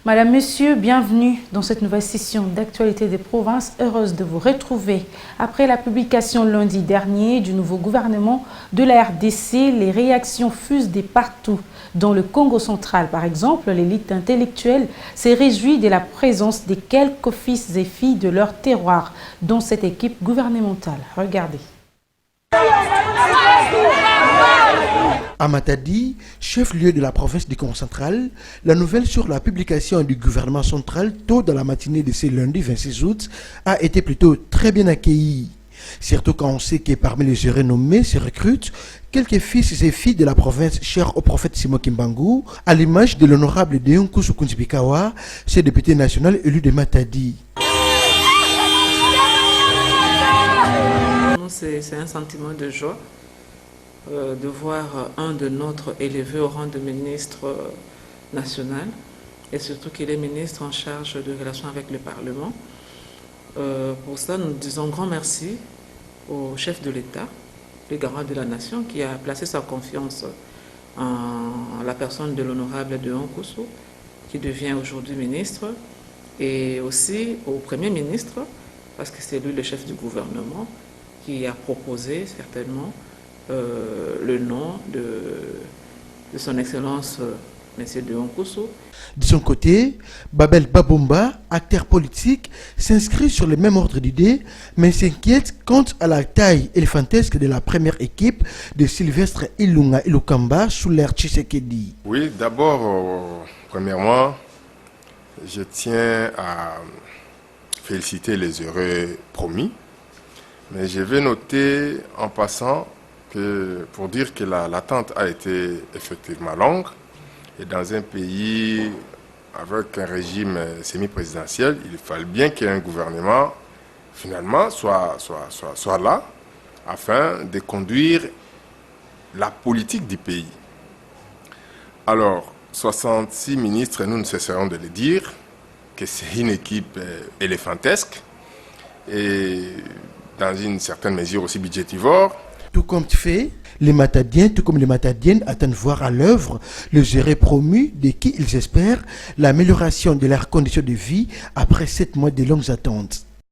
Madame, Monsieur, bienvenue dans cette nouvelle session d'actualité des provinces. Heureuse de vous retrouver. Après la publication lundi dernier du nouveau gouvernement de la RDC, les réactions fusent de partout. Dans le Congo central, par exemple, l'élite intellectuelle s'est réjouie de la présence des quelques fils et filles de leur terroir dans cette équipe gouvernementale. Regardez. À Matadi, chef-lieu de la province du Congo central, la nouvelle sur la publication du gouvernement central tôt dans la matinée de ce lundi 26 août a été plutôt très bien accueillie. Surtout quand on sait que parmi les jurés nommés se recrutent quelques fils et filles de la province chers au prophète Simon Kimbangu, à l'image de l'honorable Deonkusu Kunzibikawa, ce député national élu de Matadi. C'est un sentiment de joie de voir un de notre élevé au rang de ministre national et surtout qu'il est ministre en charge de relations avec le Parlement. Pour ça, nous disons grand merci au chef de l'État, le garant de la nation, qui a placé sa confiance en la personne de l'honorable Deonkusu, qui devient aujourd'hui ministre, et aussi au Premier ministre, parce que c'est lui le chef du gouvernement, qui a proposé certainement le nom de son Excellence M. Deonkusu. De son côté, Babel Babomba, acteur politique, s'inscrit sur le même ordre d'idées, mais s'inquiète quant à la taille éléphantesque de la première équipe de Sylvestre Ilunga Ilukamba sous l'ère Tshisekedi. Oui, d'abord, premièrement, je tiens à féliciter les heureux promis, mais je vais noter en passant que pour dire que l'attente a été effectivement longue. Et dans un pays avec un régime semi-présidentiel, il fallait bien qu'il y ait un gouvernement, finalement, soit là, afin de conduire la politique du pays. Alors, 66 ministres, nous ne cesserons de le dire, que c'est une équipe éléphantesque et dans une certaine mesure aussi budgétivore. Tout comme fait, les Matadiens, tout comme les Matadiennes, attendent voir à l'œuvre le géré promu de qui ils espèrent l'amélioration de leurs conditions de vie après 7 mois de longues attentes.